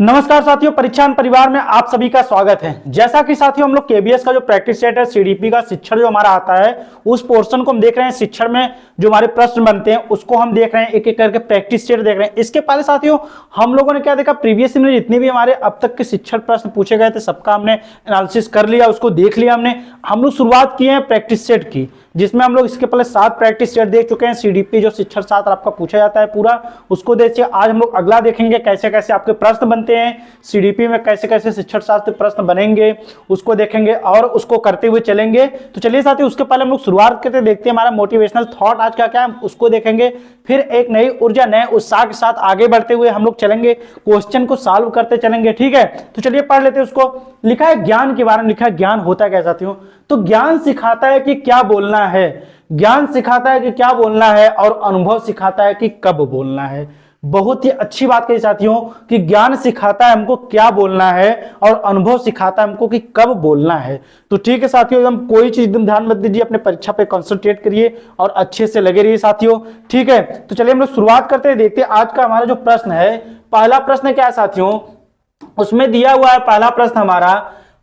नमस्कार साथियों, परीक्षान परिवार में आप सभी का स्वागत है। जैसा कि साथियों हम लोग केबीएस का जो प्रैक्टिस सेट है, सीडीपी का शिक्षण जो हमारा आता है, उस पोर्शन को हम देख रहे हैं। शिक्षण में जो हमारे प्रश्न बनते हैं उसको हम देख रहे हैं, एक एक करके प्रैक्टिस सेट देख रहे हैं। इसके पहले साथियों हम लोगों ने क्या देखा, प्रीवियस में जितने भी हमारे अब तक के शिक्षण प्रश्न पूछे गए थे सबका हमने एनालिसिस कर लिया, उसको देख लिया हमने। हम लोग शुरुआत किए हैं प्रैक्टिस सेट की, जिसमें हम लोग इसके पहले 7 प्रैक्टिस सेट देख चुके हैं। सीडीपी जो शिक्षण शास्त्र आपका पूछा जाता है पूरा, उसको देखिए। आज हम लोग अगला देखेंगे कैसे कैसे आपके प्रश्न बनते हैं, सीडीपी में कैसे कैसे शिक्षण शास्त्र प्रश्न बनेंगे उसको देखेंगे और उसको करते हुए चलेंगे। तो चलिए साथियों, उसके पहले हम लोग शुरुआत करते देखते हैं हमारा मोटिवेशनल थॉट आज का क्या है, उसको देखेंगे। फिर एक नई ऊर्जा नए उत्साह के साथ आगे बढ़ते हुए हम लोग चलेंगे, क्वेश्चन को सॉल्व करते चलेंगे। ठीक है, तो चलिए पढ़ लेते हैं उसको। लिखा है ज्ञान के बारे में, लिखा है ज्ञान होता क्या साथियों। तो ज्ञान सिखाता है कि क्या बोलना है, ज्ञान सिखाता है कि क्या बोलना है, और अनुभव सिखाता है कि कब बोलना है। बहुत ही अच्छी बात कही साथियों कि ज्ञान सिखाता है हमको क्या बोलना है और अनुभव सिखाता है हमको कि कब बोलना है। तो ठीक है साथियों, एकदम कोई चीज एकदम ध्यान मत दीजिए, अपने परीक्षा पे कंसंट्रेट करिए और अच्छे से लगे रहिए साथियों। ठीक है, तो चलिए हम लोग शुरुआत करते हैं, देखते हैं आज का हमारा जो प्रश्न है। पहला प्रश्न क्या है साथियों, उसमें दिया हुआ है पहला प्रश्न हमारा,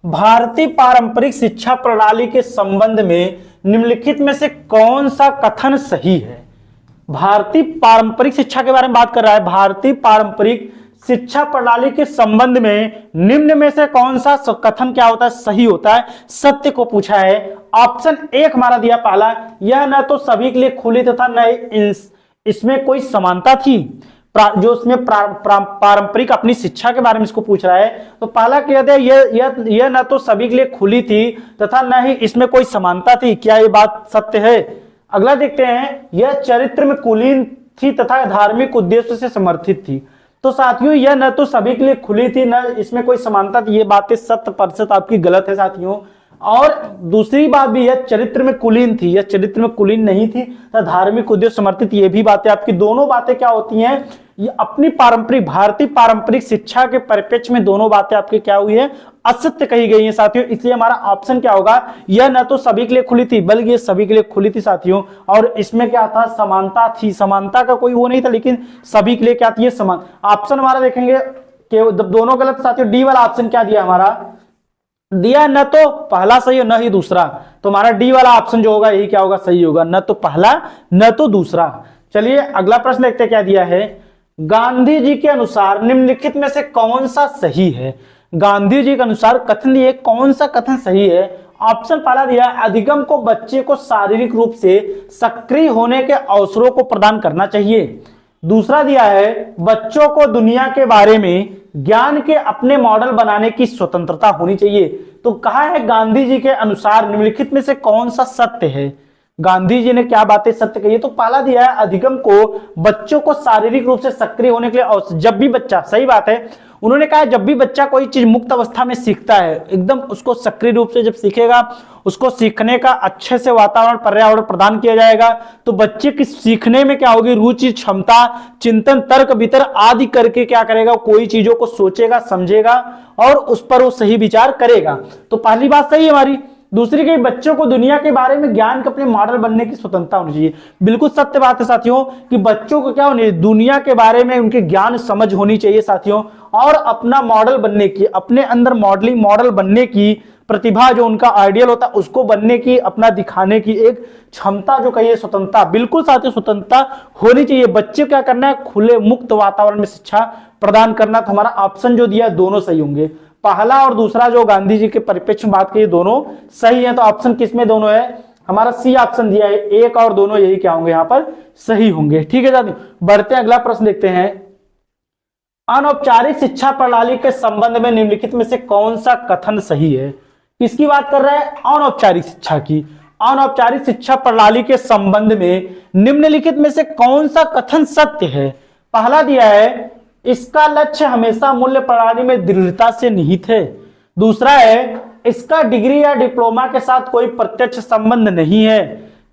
भारतीय पारंपरिक शिक्षा प्रणाली के संबंध में निम्नलिखित में से कौन सा कथन सही है। भारतीय पारंपरिक शिक्षा के बारे में बात कर रहा है। भारतीय पारंपरिक शिक्षा प्रणाली के संबंध में निम्न में से कौन सा कथन क्या होता है, सही होता है, सत्य को पूछा है। ऑप्शन 1 हमारा दिया पहला, यह न तो सभी के लिए खुली तथा न इसमें कोई समानता थी। जो उसमें पारंपरिक अपनी शिक्षा के बारे में इसको पूछ रहा है, तो पहला कहते हैं यह न तो सभी के लिए खुली थी तथा न ही इसमें कोई समानता थी। क्या ये बात सत्य है? अगला देखते हैं, यह चरित्र में कुलीन थी तथा धार्मिक उद्देश्य से समर्थित थी। तो साथियों यह न तो सभी के लिए खुली थी न इसमें कोई समानता थी, ये बातें 100% आपकी गलत है साथियों। और दूसरी बात भी, यह चरित्र में कुलीन थी, यह चरित्र में कुलीन नहीं थी तथा धार्मिक उद्देश्य समर्थित, ये भी बातें आपकी, दोनों बातें क्या होती हैं, ये अपनी पारंपरिक भारतीय पारंपरिक शिक्षा के परिप्रेक्ष्य में दोनों बातें आपकी क्या हुई है, असत्य कही गई है साथियों। इसलिए हमारा ऑप्शन क्या होगा, यह न तो सभी के लिए खुली थी बल्कि ये सभी के लिए खुली थी साथियों। और इसमें क्या था, समानता थी, समानता का कोई वो नहीं था, लेकिन सभी के लिए क्या थी, समान। ऑप्शन हमारा देखेंगे कि दोनों गलत साथियों। डी वाला ऑप्शन क्या दिया हमारा, दिया न तो पहला सही और न ही दूसरा। तो हमारा डी वाला ऑप्शन जो होगा यही क्या होगा, सही होगा, न तो पहला न तो दूसरा। चलिए अगला प्रश्न देखते हैं क्या दिया है। गांधी जी के अनुसार निम्नलिखित में से कौन सा सही है। गांधी जी के अनुसार कथन दिए, कौन सा कथन सही है। ऑप्शन पहला दिया, अधिगम को बच्चे को शारीरिक रूप से सक्रिय होने के अवसरों को प्रदान करना चाहिए। दूसरा दिया है, बच्चों को दुनिया के बारे में ज्ञान के अपने मॉडल बनाने की स्वतंत्रता होनी चाहिए। तो कहा है गांधी जी के अनुसार निम्नलिखित में से कौन सा सत्य है, गांधी जी ने क्या बातें सत्य कही है। तो पहला दिया है, अधिगम को बच्चों को शारीरिक रूप से सक्रिय होने के लिए, और जब भी बच्चा, सही बात है, उन्होंने कहा जब भी बच्चा कोई चीज मुक्त अवस्था में सीखता है, एकदम उसको सक्रिय रूप से जब सीखेगा, उसको सीखने का अच्छे से वातावरण पर्यावरण प्रदान किया जाएगा, तो बच्चे की सीखने में क्या होगी, रुचि, क्षमता, चिंतन, तर्क वितर्क आदि करके क्या करेगा, कोई चीजों को सोचेगा, समझेगा और उस पर वो सही विचार करेगा। तो पहली बात सही है हमारी। दूसरी कि बच्चों को दुनिया के बारे में ज्ञान के अपने मॉडल बनने की स्वतंत्रता होनी चाहिए। बिल्कुल सत्य बात है साथियों कि बच्चों को क्या होनी, दुनिया के बारे में उनके ज्ञान समझ होनी चाहिए साथियों, और अपना मॉडल बनने की, अपने अंदर मॉडलिंग मॉडल बनने की प्रतिभा, जो उनका आइडियल होता है उसको बनने की, अपना दिखाने की एक क्षमता जो कहिए, स्वतंत्रता, बिल्कुल साथियों स्वतंत्रता होनी चाहिए। बच्चे क्या करना है, खुले मुक्त वातावरण में शिक्षा प्रदान करना। तो हमारा ऑप्शन जो दिया दोनों सही होंगे, पहला और दूसरा जो गांधी जी के परिप्रेक्ष्य में बात की, दोनों सही है। तो ऑप्शन किसमें दोनों है, हमारा सी ऑप्शन दिया है, एक और दोनों यही क्या होंगे, यहां पर सही होंगे। ठीक है साथियों, बढ़ते हैं अगला प्रश्न देखते हैं। अनौपचारिक शिक्षा प्रणाली के संबंध में निम्नलिखित में से कौन सा कथन सही है। किसकी बात कर रहा है, अनौपचारिक शिक्षा की। अनौपचारिक शिक्षा प्रणाली के संबंध में निम्नलिखित में से कौन सा कथन सत्य है। पहला दिया है, इसका लक्ष्य हमेशा मूल्य प्रणाली में दृढ़ता से निहित है। दूसरा है, इसका डिग्री या डिप्लोमा के साथ कोई प्रत्यक्ष संबंध नहीं है।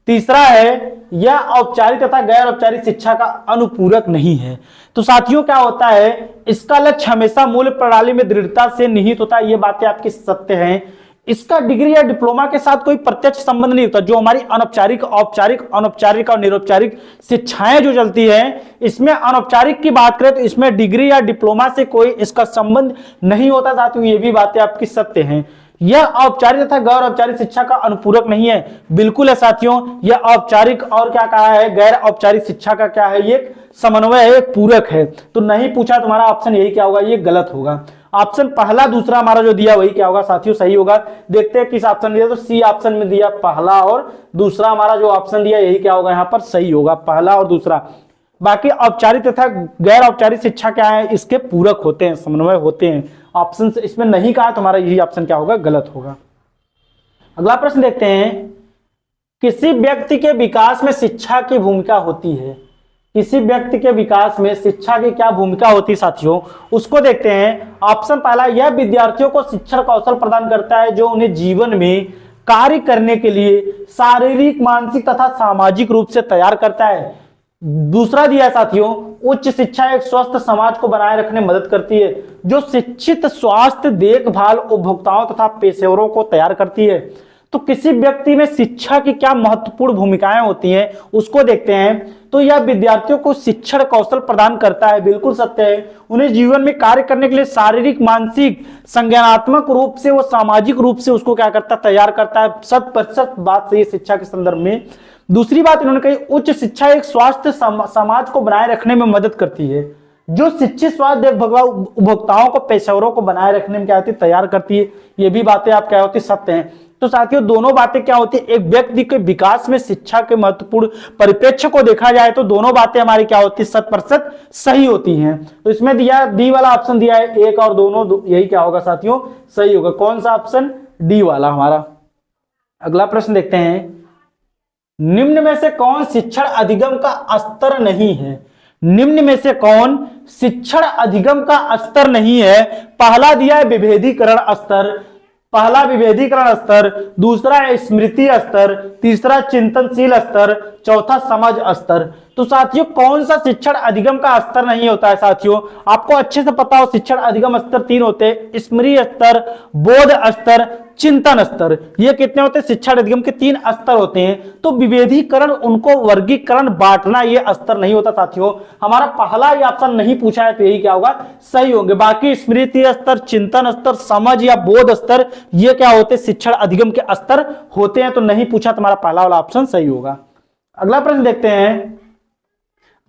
तीसरा है, यह औपचारिक तथा गैर औपचारिक शिक्षा का अनुपूरक नहीं है। तो साथियों क्या होता है, इसका लक्ष्य हमेशा मूल्य प्रणाली में दृढ़ता से निहित होता है, ये बातें आपकी सत्य हैं। इसका डिग्री या डिप्लोमा के साथ कोई प्रत्यक्ष संबंध नहीं होता। जो हमारी अनौपचारिक, औपचारिक, अनौपचारिक और निरौपचारिक शिक्षाएं जो चलती है, इसमें अनौपचारिक की बात करें तो इसमें डिग्री या डिप्लोमा से कोई इसका संबंध नहीं होता साथियों। ये भी बातें आपकी सत्य हैं। यह औपचारिक तथा गैर औपचारिक शिक्षा का अनुपूरक नहीं है, बिल्कुल है साथियों। यह औपचारिक और क्या कहा है, गैर औपचारिक शिक्षा का क्या है, ये समन्वय है, पूरक है। तो नहीं पूछा, तुम्हारा ऑप्शन यही क्या होगा, ये गलत होगा। ऑप्शन पहला दूसरा हमारा जो दिया वही क्या होगा साथियों, सही होगा। देखते हैं किस ऑप्शन दिया, तो सी ऑप्शन में दिया पहला और दूसरा, हमारा जो ऑप्शन दिया यही क्या होगा यहाँ पर सही होगा, पहला और दूसरा। बाकी औपचारिक तथा गैर औपचारिक शिक्षा क्या है, इसके पूरक होते हैं, समन्वय होते हैं। ऑप्शन इसमें नहीं कहा, तुम्हारा यही ऑप्शन क्या होगा, गलत होगा। अगला प्रश्न देखते हैं, किसी व्यक्ति के विकास में शिक्षा की भूमिका होती है। किसी व्यक्ति के विकास में शिक्षा की क्या भूमिका होती है साथियों, उसको देखते हैं। ऑप्शन पहला, यह विद्यार्थियों को शिक्षण कौशल प्रदान करता है जो उन्हें जीवन में कार्य करने के लिए शारीरिक, मानसिक तथा सामाजिक रूप से तैयार करता है। दूसरा दिया है साथियों, उच्च शिक्षा एक स्वस्थ समाज को बनाए रखने में मदद करती है जो शिक्षित, स्वास्थ्य, देखभाल, उपभोक्ताओं तथा पेशेवरों को तैयार करती है। तो किसी व्यक्ति में शिक्षा की क्या महत्वपूर्ण भूमिकाएं होती हैं उसको देखते हैं। तो यह विद्यार्थियों को शिक्षण कौशल प्रदान करता है, बिल्कुल सत्य है। उन्हें जीवन में कार्य करने के लिए शारीरिक, मानसिक, संज्ञानात्मक रूप से, वो सामाजिक रूप से उसको क्या करता है, तैयार करता है। 100% बात सही है शिक्षा के संदर्भ में। दूसरी बात इन्होंने कही, उच्च शिक्षा एक स्वास्थ्य समाज को बनाए रखने में मदद करती है जो शिक्षित, स्वास्थ्य, उपभोक्ताओं को, पेशेवरों को बनाए रखने में क्या होती है, तैयार करती है। ये भी बातें आप क्या होती, सत्य हैं। तो साथियों दोनों बातें क्या होती है, एक व्यक्ति के विकास में शिक्षा के महत्वपूर्ण परिप्रेक्ष्य को देखा जाए तो दोनों बातें हमारी क्या होती है, 100% सही होती हैं। तो इसमें दिया डी वाला ऑप्शन दिया है, एक और दोनों, यही क्या होगा साथियों, सही होगा। कौन सा ऑप्शन, डी वाला हमारा। अगला प्रश्न देखते हैं, निम्न में से कौन शिक्षण अधिगम का स्तर नहीं है। निम्न में से कौन शिक्षण अधिगम का स्तर नहीं है। पहला दिया है विभेदीकरण स्तर, पहला विभेदीकरण स्तर, दूसरा है स्मृति स्तर, तीसरा चिंतनशील स्तर, चौथा समझ स्तर। तो साथियों कौन सा शिक्षण अधिगम का स्तर नहीं होता है साथियों, आपको अच्छे से पता हो। शिक्षण अधिगम स्तर 3 होते हैं, स्मृति स्तर, बोध स्तर, चिंतन स्तर। ये कितने होते हैं, शिक्षण अधिगम के 3 स्तर होते हैं। तो विभेदीकरण, उनको वर्गीकरण, बांटना, ये स्तर नहीं होता साथियों। हमारा पहला ही ऑप्शन नहीं पूछा है तो यही क्या होगा, सही होंगे। बाकी स्मृति स्तर, चिंतन स्तर, समझ या बोध स्तर, ये क्या होते हैं, शिक्षण अधिगम के स्तर होते हैं। तो नहीं पूछा, तुम्हारा पहला वाला ऑप्शन सही होगा। अगला प्रश्न देखते हैं,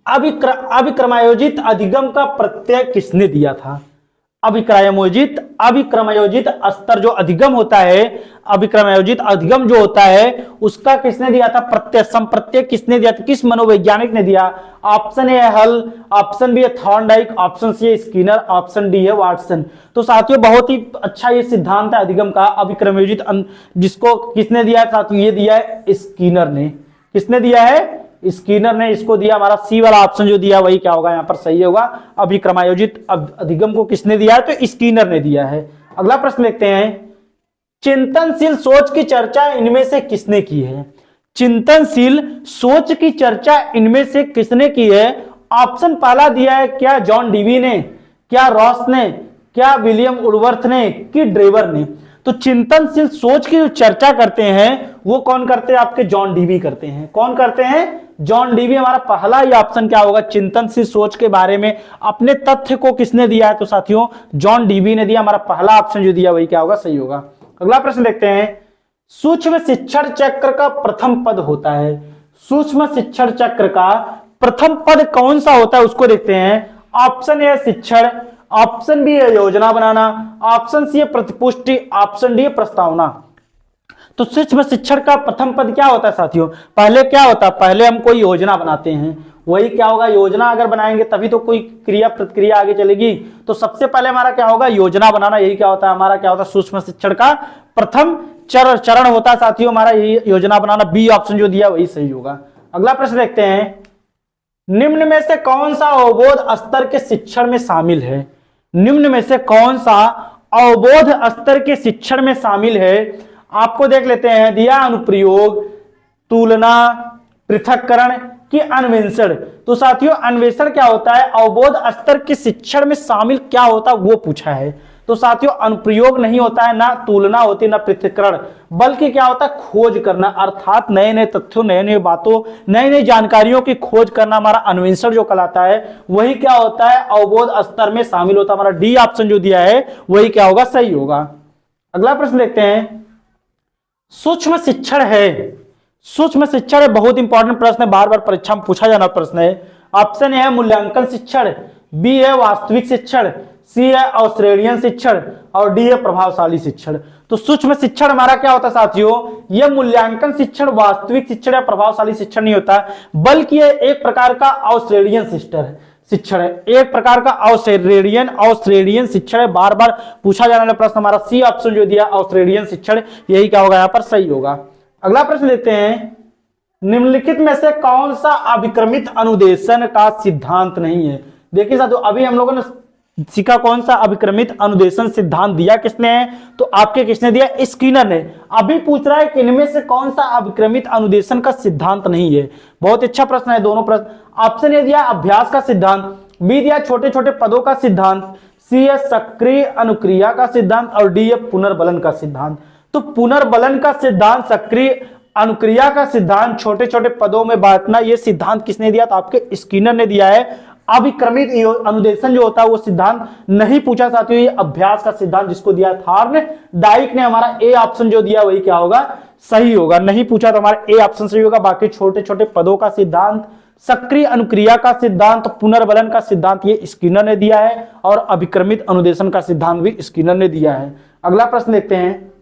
अभिक्रमायोजित अधिगम का प्रत्यय किसने दिया था। अभिक्रमायोजित स्तर जो अधिगम होता है, अभिक्रमायोजित अधिगम जो होता है उसका किसने दिया था प्रत्यय, संप्रत्यय किसने दिया था, किस मनोवैज्ञानिक ने दिया। ऑप्शन ए हल, ऑप्शन बी है थॉर्नडाइक, ऑप्शन सी है स्किनर, ऑप्शन डी है वाटसन। तो साथियों बहुत ही अच्छा ये सिद्धांत है अधिगम का, अभिक्रमायोजित, जिसको किसने दिया है साथियों, ये दिया है स्किनर ने। किसने दिया है, स्किनर ने इसको दिया। हमारा सी वाला ऑप्शन जो दिया वही क्या होगा, यहां पर सही होगा। अभिक्रमायोजित अधिगम को किसने दिया है, तो स्किनर ने दिया है। अगला प्रश्न देखते हैं, चिंतनशील सोच की चर्चा इनमें से किसने की है। चिंतनशील सोच की चर्चा इनमें से किसने की है। ऑप्शन पहला दिया है, क्या जॉन डीवी ने, क्या रॉस ने, क्या विलियम वुडवर्थ ने, कि ड्रेवर ने। तो चिंतनशील सोच की जो चर्चा करते हैं वो कौन करते हैं, आपके जॉन डीवी करते हैं। कौन करते हैं, जॉन डीवी। हमारा पहला ही ऑप्शन क्या होगा, चिंतनशील सोच के बारे में अपने तथ्य को किसने दिया है, तो साथियों जॉन डीवी ने दिया। हमारा पहला ऑप्शन जो दिया वही क्या होगा, सही होगा। अगला प्रश्न देखते हैं, सूक्ष्म शिक्षण चक्र का प्रथम पद होता है। सूक्ष्म शिक्षण चक्र का प्रथम पद कौन सा होता है उसको देखते हैं। ऑप्शन ए शिक्षण, ऑप्शन बी है योजना बनाना, ऑप्शन सी है प्रतिपुष्टि, ऑप्शन डी है प्रस्तावना। तो सूक्ष्म शिक्षण का प्रथम पद क्या होता है साथियों, पहले क्या होता है, पहले हम कोई योजना बनाते हैं, वही क्या होगा, योजना अगर बनाएंगे तभी तो कोई क्रिया प्रतिक्रिया आगे चलेगी। तो सबसे पहले हमारा क्या होगा, योजना बनाना, यही क्या होता है, हमारा क्या होता है, सूक्ष्म शिक्षण का प्रथम चरण होता है साथियों हमारा यही योजना बनाना। बी ऑप्शन जो दिया वही सही होगा। अगला प्रश्न देखते हैं, निम्न में से कौन सा अवबोध स्तर के शिक्षण में शामिल है। निम्न में से कौन सा अवबोध स्तर के शिक्षण में शामिल है। आपको देख लेते हैं, दिया अनुप्रयोग, तुलना, पृथक्करण की अन्वेषण। तो साथियों अन्वेषण क्या होता है, अवबोध स्तर के शिक्षण में शामिल क्या होता है वो पूछा है। तो साथियों अनुप्रयोग नहीं होता है, ना तुलना होती, ना पृथक्करण, बल्कि क्या होता है खोज करना, अर्थात नए नए तथ्यों, नए नए बातों, नई नई जानकारियों की खोज करना हमारा अन्वेषण जो कहलाता है, वही क्या होता है अवबोध स्तर में शामिल होता है। हमारा डी ऑप्शन जो दिया है वही क्या होगा सही होगा। अगला प्रश्न देखते हैं, सूक्ष्म शिक्षण है, सूक्ष्म शिक्षण है बहुत इंपॉर्टेंट प्रश्न है, बार बार परीक्षा में पूछा जाना प्रश्न है। ऑप्शन ए है मूल्यांकन शिक्षण, बी है वास्तविक शिक्षण, सी है अवश्रेणीय शिक्षण और डी है प्रभावशाली शिक्षण। तो सूक्ष्म शिक्षण हमारा क्या होता है साथियों, यह मूल्यांकन शिक्षण, वास्तविक शिक्षण या प्रभावशाली शिक्षण नहीं होता, बल्कि यह एक प्रकार का अवश्रेणीय शिक्षण है, एक प्रकार का अवश्रेणीय शिक्षण है। बार बार पूछा जाने वाला प्रश्न हमारा सी ऑप्शन जो दिया अवश्रेणीय शिक्षण, यही क्या होगा यहाँ पर सही होगा। अगला प्रश्न देखते हैं, निम्नलिखित में से कौन सा अभिक्रमित अनुदेशन का सिद्धांत नहीं है। देखिए साथियों अभी हम लोगों ने सीखा कौन सा अभिक्रमित अनुदेशन सिद्धांत दिया किसने है, तो आपके किसने दिया स्किनर ने। अभी पूछ रहा है कि इनमें से कौन सा अभिक्रमित अनुदेशन का सिद्धांत नहीं है। बहुत अच्छा प्रश्न है दोनों प्रश्न। ऑप्शन ए दिया अभ्यास का सिद्धांत, बी दिया छोटे छोटे पदों का सिद्धांत, सी है सक्रिय अनुक्रिया का सिद्धांत और डी है पुनर्बलन का सिद्धांत। तो पुनर्बलन का सिद्धांत, सक्रिय अनुक्रिया का सिद्धांत, छोटे छोटे पदों में बांटना, यह सिद्धांत किसने दिया, तो आपके स्किनर ने दिया है। अभिक्रमित अनुदेशन जो होता है वो सिद्धांत नहीं पूछा साथियों, ये अभ्यास का सिद्धांत जिसको दिया थार्न डाइक ने, हमारा ए ऑप्शन जो दिया वही क्या होगा सही होगा। नहीं पूछा तो हमारा ए ऑप्शन सही होगा। बाकी छोटे छोटे पदों का सिद्धांत, सक्रिय अनुक्रिया का सिद्धांत, पुनर्बलन का सिद्धांत ये स्किनर ने दिया है और अभिक्रमित अनुदेशन का सिद्धांत भी स्किनर ने दिया है। अगला प्रश्न देखते हैं,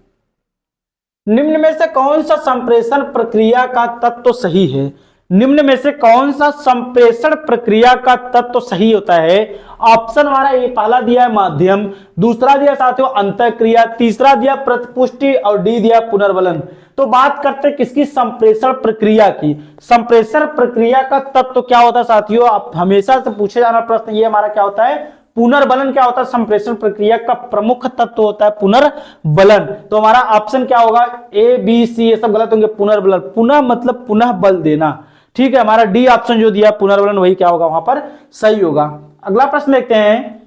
निम्न में से कौन सा संप्रेषण प्रक्रिया का तत्व सही है। निम्न में से कौन सा संप्रेषण प्रक्रिया का तत्व सही होता है। ऑप्शन हमारा ये पहला दिया है माध्यम, दूसरा दिया साथियों अंतःक्रिया, तीसरा दिया प्रतिपुष्टि और डी दिया पुनर्बलन। तो बात करते हैं किसकी, संप्रेषण प्रक्रिया की। संप्रेषण प्रक्रिया का तत्व क्या होता है साथियों, आप हमेशा से पूछे जाना प्रश्न, ये हमारा क्या होता है पुनर्बलन क्या होता है, संप्रेषण प्रक्रिया का प्रमुख तत्व होता है पुनर्बलन। तो हमारा ऑप्शन क्या होगा ए बी सी ये सब गलत होंगे। पुनर्बलन, पुनः मतलब पुनः बल देना, ठीक है। हमारा डी ऑप्शन जो दिया पुनर्बलन वही क्या होगा वहां पर सही होगा। अगला प्रश्न देखते हैं,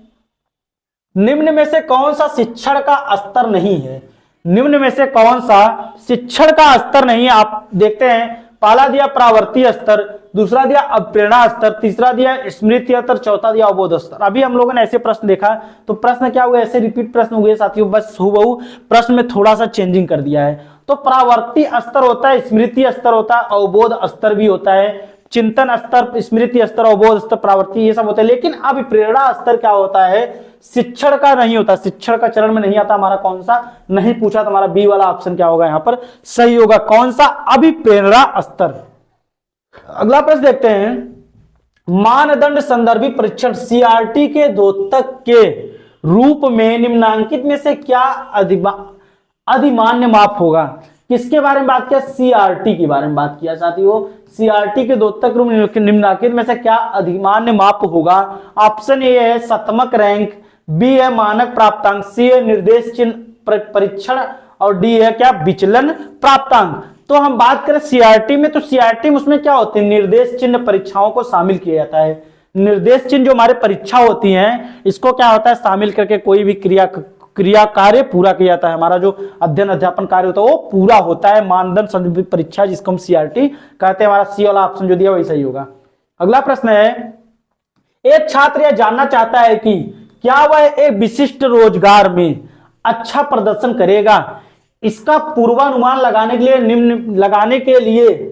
निम्न में से कौन सा शिक्षण का स्तर नहीं है। निम्न में से कौन सा शिक्षण का स्तर नहीं है, आप देखते हैं पहला दिया प्रावर्ती स्तर, दूसरा दिया अप्रेरणा स्तर, तीसरा दिया स्मृति स्तर, चौथा दिया अवबोध स्तर। अभी हम लोगों ने ऐसे प्रश्न देखा तो प्रश्न क्या हुए, ऐसे रिपीट प्रश्न हुए साथियों, बस हूबहू प्रश्न में थोड़ा सा चेंजिंग कर दिया है। तो प्रावर्ती स्तर होता है, स्मृति स्तर होता है, अवबोध स्तर भी होता है, चिंतन स्तर, स्मृति स्तर, अवबोध स्तर, प्रावर्ती ये सब होता है। लेकिन अब प्रेरणा स्तर क्या होता है, शिक्षण का नहीं होता, शिक्षण का चरण में नहीं आता। हमारा कौन सा नहीं पूछा तो हमारा बी वाला ऑप्शन क्या होगा यहाँ पर सही होगा, कौन सा अभिप्रेरणा स्तर। अगला प्रश्न देखते हैं, मानदंड संदर्भी परीक्षण सीआरटी के द्योतक के रूप में निम्नांकित में से क्या अधिमान्य माप होगा। किसके बारे में बात किया, सीआरटी के बारे में बात किया साथियों। सीआरटी के द्योतक रूप निम्नांकित में से क्या अधिमान्य माप होगा। ऑप्शन ए है शतमक रैंक, बी है मानक प्राप्तांक, सी है निर्देश चिन्ह परीक्षण और डी है क्या विचलन प्राप्तांक। तो हम बात करें सीआरटी में, तो सीआरटी में उसमें क्या होते हैं, निर्देश चिन्ह परीक्षाओं को शामिल किया जाता है। निर्देश चिन्ह जो हमारे परीक्षा होती हैं इसको क्या होता है शामिल करके कोई भी क्रिया कार्य पूरा किया जाता है। हमारा जो अध्ययन अध्यापन कार्य होता है वो पूरा होता है। मानदंड संदर्भी परीक्षा जिसको हम सीआरटी कहते हैं, हमारा सी वाला ऑप्शन जो दिया वही सही होगा। अगला प्रश्न है, एक छात्र यह जानना चाहता है कि क्या वह एक विशिष्ट रोजगार में अच्छा प्रदर्शन करेगा। इसका पूर्वानुमान लगाने के लिए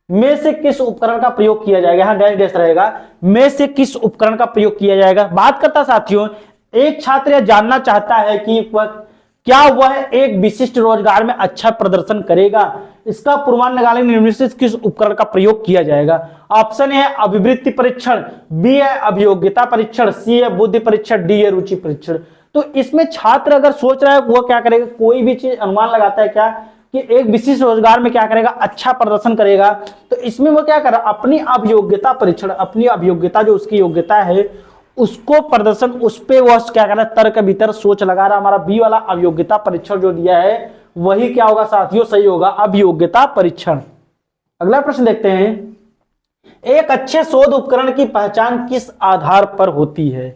में से किस उपकरण का प्रयोग किया जाएगा। यहां डैश डैश रहेगा, में से किस उपकरण का प्रयोग किया जाएगा। बात करता साथियों, एक छात्र यह जानना चाहता है कि क्या वह एक विशिष्ट रोजगार में अच्छा प्रदर्शन करेगा। इसका पूर्वानुमान लगाने में निम्न से किस उपकरण का प्रयोग किया जाएगा। ऑप्शन है अभिवृत्ति परीक्षण, बी है अभियोग्यता परीक्षण, सी है बुद्धि परीक्षण, डी है रुचि परीक्षण। तो इसमें छात्र अगर सोच रहा है वो क्या करेगा, कोई भी चीज अनुमान लगाता है क्या कि एक विशिष्ट रोजगार में क्या करेगा अच्छा प्रदर्शन करेगा, तो इसमें वो क्या कर रहा है अपनी अभियोग्यता परीक्षण, अपनी अभियोग्यता जो उसकी योग्यता है उसको प्रदर्शन, उस पे वह क्या कर रहा है तर्क भीतर सोच लगा रहा है। हमारा बी वाला अभियोग्यता परीक्षण जो दिया है वही क्या होगा साथियों सही होगा, अभियोग्यता परीक्षण। अगला प्रश्न देखते हैं, एक अच्छे शोध उपकरण की पहचान किस आधार पर होती है।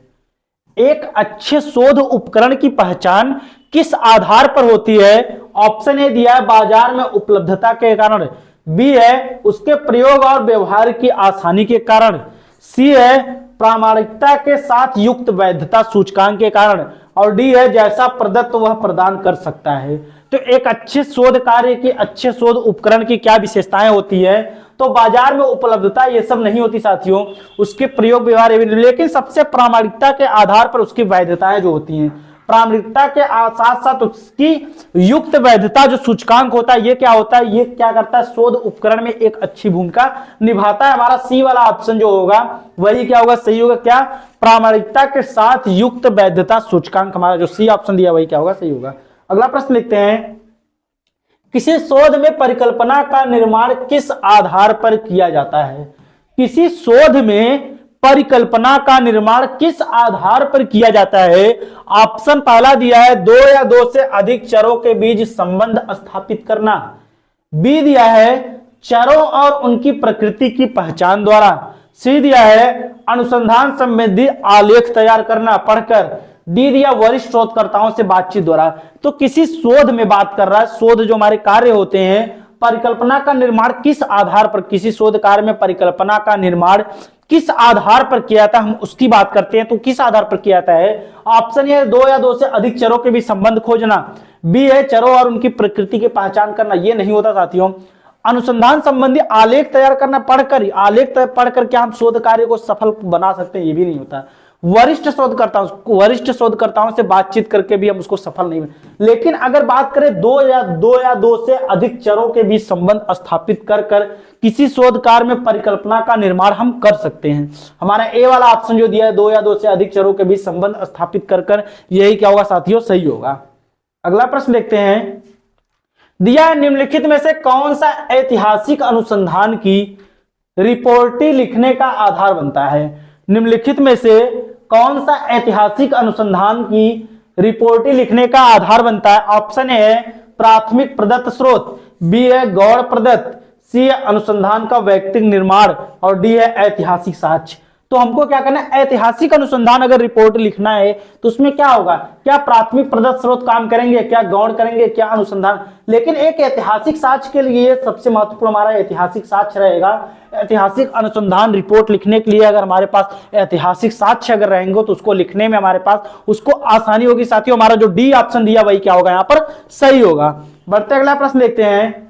एक अच्छे शोध उपकरण की पहचान किस आधार पर होती है? ऑप्शन ए दिया है बाजार में उपलब्धता के कारण, बी है उसके प्रयोग और व्यवहार की आसानी के कारण, सी है प्रामाणिकता के साथ युक्त वैधता सूचकांक के कारण, और डी है जैसा प्रदत्त वह प्रदान कर सकता है। तो एक अच्छे शोध कार्य की, अच्छे शोध उपकरण की क्या विशेषताएं होती है? तो बाजार में उपलब्धता ये सब नहीं होती साथियों, उसके प्रयोग व्यवहार, लेकिन सबसे प्रामाणिकता के आधार पर उसकी वैधताएं जो होती हैं, प्रामाणिकता के साथ साथ उसकी युक्त वैधता जो सूचकांक होता है, ये क्या होता है? ये क्या करता है? शोध उपकरण में एक अच्छी भूमिका निभाता है। हमारा सी वाला ऑप्शन जो होगा वही क्या होगा? सही होगा। क्या? प्रामाणिकता के साथ युक्त वैधता सूचकांक, हमारा जो सी ऑप्शन दिया वही क्या होगा? सही होगा। अगला प्रश्न लिखते हैं, किसी शोध में परिकल्पना का निर्माण किस आधार पर किया जाता है? किसी शोध में परिकल्पना का निर्माण किस आधार पर किया जाता है? ऑप्शन पहला दिया है दो या दो से अधिक चरों के बीच संबंध स्थापित करना, बी दिया है चरों और उनकी प्रकृति की पहचान द्वारा, सी दिया है अनुसंधान संबंधी आलेख तैयार करना पढ़कर, डी दिया वरिष्ठ शोधकर्ताओं से बातचीत द्वारा। तो किसी शोध में बात कर रहा है, शोध जो हमारे कार्य होते हैं, परिकल्पना का निर्माण किस आधार पर, किसी शोध कार्य में परिकल्पना का निर्माण किस आधार पर किया जाता है, हम उसकी बात करते हैं। तो किस आधार पर किया जाता है? ऑप्शन ए दो या दो से अधिक चरों के बीच संबंध खोजना, बी है चरों और उनकी प्रकृति की पहचान करना, ये नहीं होता साथियों। अनुसंधान संबंधी आलेख तैयार करना पढ़कर, आलेख पढ़कर क्या हम शोध कार्य को सफल बना सकते हैं? ये भी नहीं होता। वरिष्ठ शोधकर्ताओं से बातचीत करके भी हम उसको सफल नहीं। लेकिन अगर बात करें दो या दो से अधिक चरों के बीच संबंध स्थापित कर किसी शोध कार्य में परिकल्पना का निर्माण हम कर सकते हैं। हमारा ए वाला ऑप्शन जो दिया है दो या दो से अधिक चरों के बीच संबंध स्थापित कर यही क्या होगा साथियों? सही होगा। अगला प्रश्न देखते हैं, दिया है निम्नलिखित में से कौन सा ऐतिहासिक अनुसंधान की रिपोर्टी लिखने का आधार बनता है? निम्नलिखित में से कौन सा ऐतिहासिक अनुसंधान की रिपोर्टी लिखने का आधार बनता है? ऑप्शन ए है प्राथमिक प्रदत्त स्रोत, बी है गौड़ प्रदत्त, सी है अनुसंधान का वैयक्तिक निर्माण, और डी है ऐतिहासिक साक्ष्य। तो हमको क्या करना है? ऐतिहासिक अनुसंधान अगर रिपोर्ट लिखना है तो उसमें क्या होगा? क्या प्राथमिक प्रदत्त स्रोत काम करेंगे, क्या गौड़ करेंगे, क्या अनुसंधान? लेकिन एक ऐतिहासिक साक्ष्य के लिए सबसे महत्वपूर्ण हमारा ऐतिहासिक साक्ष्य रहेगा। ऐतिहासिक अनुसंधान रिपोर्ट लिखने के लिए अगर हमारे पास ऐतिहासिक साक्ष्य अगर रहेंगे तो उसको लिखने में हमारे पास उसको आसानी होगी साथियों। हमारा जो डी ऑप्शन दिया वही क्या होगा? यहाँ पर सही होगा। बढ़ते अगला प्रश्न देखते हैं,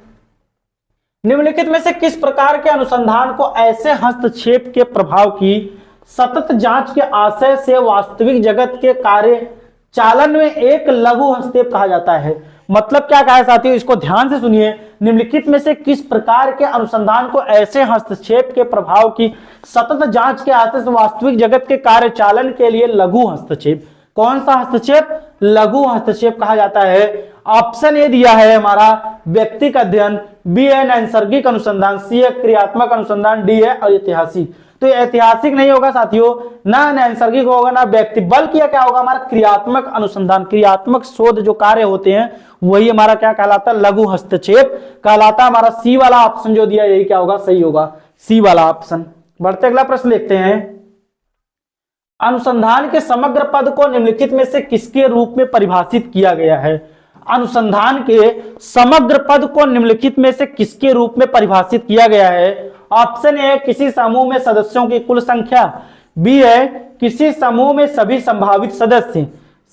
निम्नलिखित में से किस प्रकार के अनुसंधान को ऐसे हस्तक्षेप के प्रभाव की सतत जांच के आशय से वास्तविक जगत के कार्य चालन में एक लघु हस्तक्षेप कहा जाता है? मतलब क्या कहा है साथियों? इसको ध्यान से सुनिए। निम्नलिखित में से किस प्रकार के अनुसंधान को ऐसे हस्तक्षेप के प्रभाव की सतत जांच के आशय से वास्तविक जगत के कार्य चालन के लिए लघु हस्तक्षेप, कौन सा हस्तक्षेप? लघु हस्तक्षेप कहा जाता है। ऑप्शन ए दिया है हमारा व्यक्तिगत अध्ययन, बी है नैसर्गिक अनुसंधान, सी है क्रियात्मक अनुसंधान, डी है ऐतिहासिक। तो ऐतिहासिक नहीं होगा साथियों, ना नैसर्गिक होगा ना व्यक्ति, बल्कि क्या होगा? हमारा क्रियात्मक अनुसंधान, क्रियात्मक शोध जो कार्य होते हैं वही हमारा क्या कहलाता है? लघु हस्तक्षेप कहलाता है। हमारा सी वाला ऑप्शन जो दिया यही क्या होगा? सही होगा, सी वाला ऑप्शन। बढ़ते अगला प्रश्न देखते हैं, अनुसंधान के समग्र पद को निम्नलिखित में से किसके रूप में परिभाषित किया गया है? अनुसंधान के समग्र पद को निम्नलिखित में से किसके रूप में परिभाषित किया गया है? ऑप्शन ए किसी समूह में सदस्यों की कुल संख्या, बी है किसी समूह में सभी संभावित सदस्य,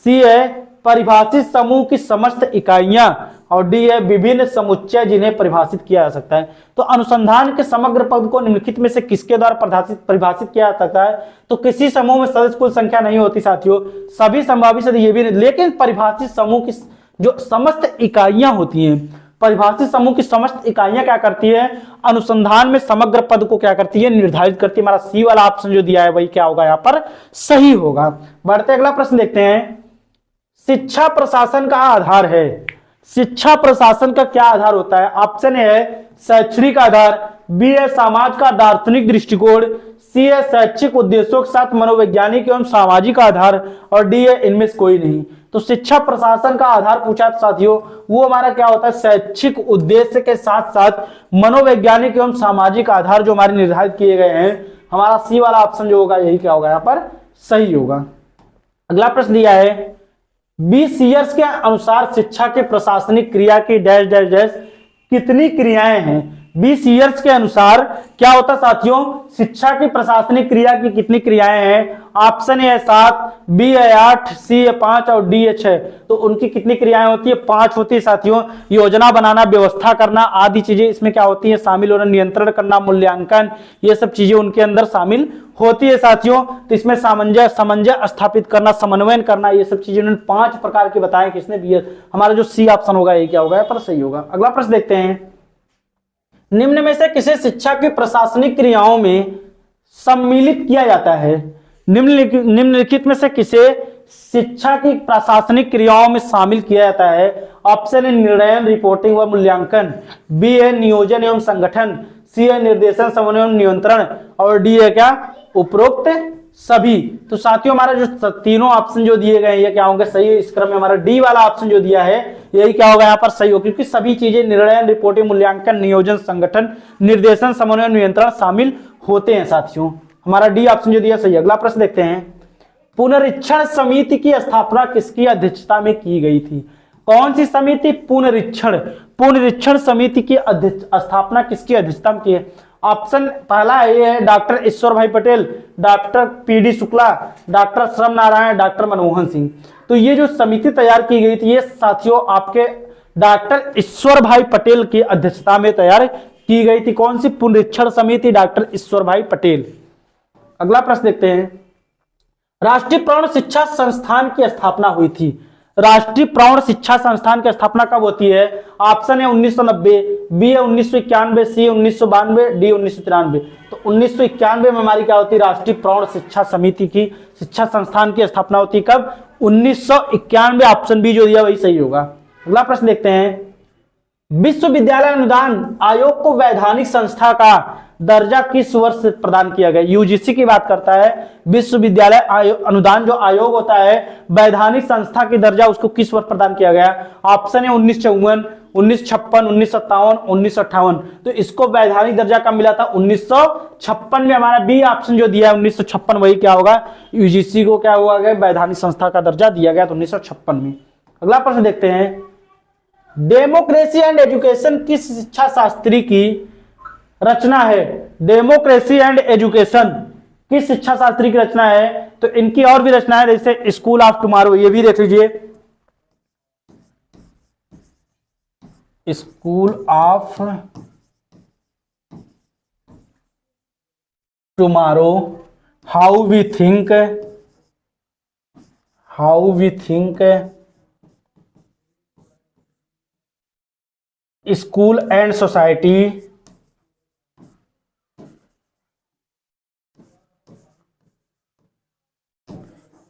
सी है परिभाषित समूह की समस्त इकाइयां, और डी है विभिन्न समुच्चय जिन्हें परिभाषित किया जा सकता है। तो अनुसंधान के समग्र पद को निम्नलिखित में से किसके द्वारा परिभाषित किया जा सकता है? तो किसी समूह में सदस्य कुल संख्या नहीं होती साथियों, सभी संभावित सदस्य ये भी नहीं, लेकिन परिभाषित समूह की जो समस्त इकाइयां होती हैं, परिभाषित समूह की समस्त इकाइयां क्या करती है? अनुसंधान में समग्र पद को क्या करती है? निर्धारित करती है। हमारा सी वाला ऑप्शन जो दिया है वही क्या होगा? यहाँ पर सही होगा। बढ़ते अगला प्रश्न देखते हैं, शिक्षा प्रशासन का आधार है। शिक्षा प्रशासन का क्या आधार होता है? ऑप्शन ए है शैक्षणिक आधार, बी है समाज का दार्शनिक दृष्टिकोण, सी है शैक्षिक उद्देश्यों के साथ मनोवैज्ञानिक एवं सामाजिक आधार, और डी है इनमें से कोई नहीं। तो शिक्षा प्रशासन का आधार पूछा साथियों, वो हमारा क्या होता है? शैक्षिक उद्देश्य के साथ साथ मनोवैज्ञानिक एवं सामाजिक आधार जो हमारे निर्धारित किए गए हैं। हमारा सी वाला ऑप्शन जो होगा यही क्या होगा? यहाँ पर सही होगा। अगला प्रश्न दिया है 20 ईयर्स के अनुसार शिक्षा के प्रशासनिक क्रिया की डैश डैश डैश कितनी क्रियाएं हैं। 20 ईयर्स के अनुसार क्या होता साथियों, शिक्षा की प्रशासनिक क्रिया की कितनी क्रियाएं हैं। ऑप्शन ए 7, बी है 8, सी है 5 और डी है 6। तो उनकी कितनी क्रियाएं होती है, 5 होती है साथियों। योजना बनाना, व्यवस्था करना आदि चीजें इसमें क्या होती है, शामिल होना। नियंत्रण करना, मूल्यांकन, ये सब चीजें उनके अंदर शामिल होती है साथियों। तो इसमें सामंजस्य स्थापित करना, समन्वयन करना, ये सब चीजें उन्होंने 5 प्रकार के बताए। किसने दिए, हमारा जो सी ऑप्शन होगा ये क्या होगा, पर सही होगा। अगला प्रश्न देखते हैं, निम्न में से किसे शिक्षा की प्रशासनिक क्रियाओं में सम्मिलित किया जाता है। निम्नलिखित में से किसे शिक्षा की प्रशासनिक क्रियाओं में शामिल किया जाता है। ऑप्शन ए निर्णय, रिपोर्टिंग व मूल्यांकन, बी है नियोजन एवं संगठन, सी है निर्देशन, समन्वय एवं नियंत्रण और डी है क्या, उपरोक्त सभी। तो साथियों हमारा जो तीनों ऑप्शन जो दिए गए ये क्या होंगे, सही है। इस क्रम में हमारा डी वाला ऑप्शन जो दिया है यही क्या होगा यहाँ पर सही होगा, क्योंकि सभी चीजें निर्णय, रिपोर्टिंग, मूल्यांकन, नियोजन, संगठन, निर्देशन, समन्वय, नियंत्रण शामिल होते हैं साथियों। हमारा डी ऑप्शन जो दिया सही है। अगला प्रश्न देखते हैं, पुनरीक्षण समिति की स्थापना किसकी अध्यक्षता में की गई थी। कौन सी समिति, पुनरीक्षण समिति की स्थापना किसकी अध्यक्षता में की है। ऑप्शन पहला ये है डॉक्टर ईश्वर भाई Patel, doctor PD Shukla, doctor श्रम नारायण, डॉक्टर मनमोहन सिंह। तो ये जो समिति तैयार की गई थी ये साथियों आपके डॉक्टर ईश्वर भाई पटेल की अध्यक्षता में तैयार की गई थी। कौन सी, पुनरीक्षण समिति, डॉक्टर ईश्वर भाई पटेल। अगला प्रश्न देखते हैं, राष्ट्रीय प्रौढ़ शिक्षा संस्थान की स्थापना हुई थी। राष्ट्रीय प्रौढ़ शिक्षा संस्थान की स्थापना कब होती है। ऑप्शन है 1990, बी है 1991, सी 1992, डी 1993। तो 1991 में हमारी क्या होती है, राष्ट्रीय प्रौढ़ शिक्षा समिति की शिक्षा संस्थान की स्थापना होती है। कब, 1991। ऑप्शन बी जो दिया वही सही होगा। अगला प्रश्न देखते हैं, विश्वविद्यालय अनुदान आयोग को वैधानिक संस्था का दर्जा किस वर्ष प्रदान किया गया। यूजीसी की बात करता है। विश्वविद्यालय अनुदान जो आयोग होता है वैधानिक संस्था की दर्जा उसको किस वर्ष प्रदान किया गया। ऑप्शन है 1954, 1956, 1957, 1958। तो इसको वैधानिक दर्जा कब मिला था, 1956 में। हमारा बी ऑप्शन जो दिया है 1956 वही क्या होगा, यूजीसी को क्या हुआ गया, वैधानिक संस्था का दर्जा दिया गया 1956 में। अगला प्रश्न देखते हैं, डेमोक्रेसी एंड एजुकेशन किस शिक्षा शास्त्री की रचना है। डेमोक्रेसी एंड एजुकेशन किस शिक्षा शास्त्री की रचना है। तो इनकी और भी रचना है, जैसे स्कूल ऑफ टुमारो, ये भी देख लीजिए, school of tomorrow, how we think, school and society,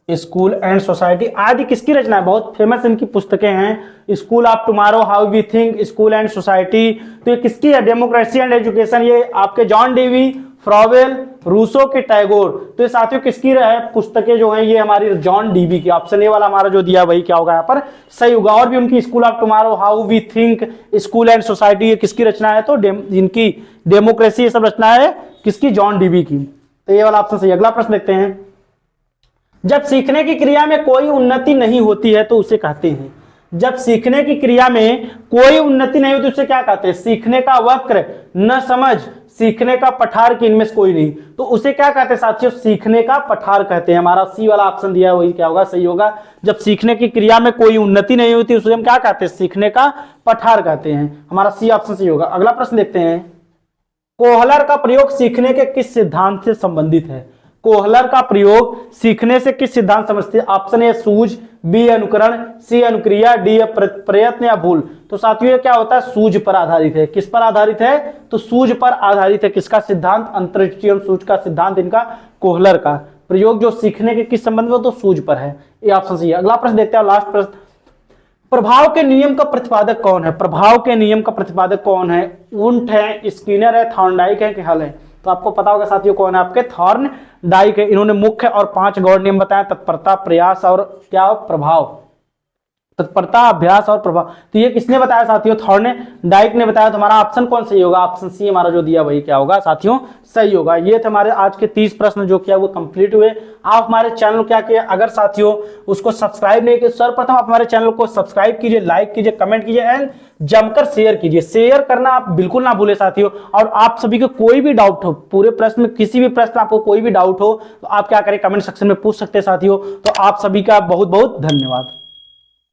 school and society आदि किसकी रचना है। बहुत फेमस इनकी पुस्तकें हैं, school of tomorrow, how we think, school and society. तो ये किसकी है, डेमोक्रेसी एंड एजुकेशन, ये आपके जॉन डेवी, फ्रॉवेल, रूसो के, टैगोर। तो ये साथियों किसकी है पुस्तकें जो हैं, ये हमारी जॉन डीवी की। ऑप्शन ए वाला हमारा जो दिया वही क्या होगा यहाँ पर सही होगा। और भी उनकी school of tomorrow, how we think, school and society, ये किसकी रचना है, तो इनकी डेमोक्रेसी ये सब रचना है किसकी, जॉन डीवी की। तो ये वाला ऑप्शन सही। अगला प्रश्न देखते हैं, जब सीखने की क्रिया में कोई उन्नति नहीं होती है तो उसे कहते हैं। जब सीखने की क्रिया में कोई उन्नति नहीं होती उसे क्या कहते हैं। सीखने का वक्र, न समझ, सीखने का पठार, की इनमें से कोई नहीं, तो उसे क्या कहते हैं साथियों, सीखने का पठार कहते हैं। हमारा सी वाला ऑप्शन दिया है वही क्या होगा, सही होगा। जब सीखने की क्रिया में कोई उन्नति नहीं होती उसे हम क्या कहते हैं, सीखने का पठार कहते हैं। हमारा सी ऑप्शन सही होगा। अगला प्रश्न देखते हैं, कोहलर का प्रयोग सीखने के किस सिद्धांत से संबंधित है। कोहलर का प्रयोग सीखने से किस सिद्धांत समझते हैं। ऑप्शन ए सूझ, बी अनुकरण, सी अनुक्रिया, डी प्रयत्न या भूल। तो साथियों ये क्या होता है, सूझ पर आधारित है। किस पर आधारित है, तो सूझ पर आधारित है। किसका सिद्धांत, अंतर्दृष्टि एवं सूझ का सिद्धांत इनका कोहलर का। प्रयोग जो सीखने के किस संबंध में, तो सूझ पर है। ये ऑप्शन सही है। अगला प्रश्न देखते हैं, लास्ट प्रश्न, प्रभाव के नियम का प्रतिपादक कौन है। प्रभाव के नियम का प्रतिपादक कौन है। वुंट है, स्किनर है, थॉर्नडाइक है कि हल है। तो आपको पता होगा साथियों कौन है, आपके थॉर्नडाइक है। इन्होंने मुख्य और 5 गौण नियम बताए, तत्परता, प्रयास और क्या, प्रभाव। तत्परता, अभ्यास और प्रभाव। तो ये किसने बताया साथियों? थॉर्नडाइक ने बताया। तो हमारा ऑप्शन कौन सही होगा? ऑप्शन सी हमारा जो दिया वही क्या होगा साथियों? सही होगा। ये थे हमारे आज के 30 प्रश्न जो किया वो कंप्लीट हुए। आप हमारे चैनल क्या किए, अगर साथियों उसको सब्सक्राइब नहीं किए, सर्वप्रथम आप हमारे चैनल को सब्सक्राइब कीजिए, लाइक कीजिए, कमेंट कीजिए एंड जमकर शेयर कीजिए। शेयर करना आप बिल्कुल ना भूले साथियों। और आप सभी को कोई भी डाउट हो, पूरे प्रश्न में किसी भी प्रश्न आपको कोई भी डाउट हो तो आप क्या करें, कमेंट सेक्शन में पूछ सकते हैं साथियों। तो आप सभी का बहुत बहुत धन्यवाद।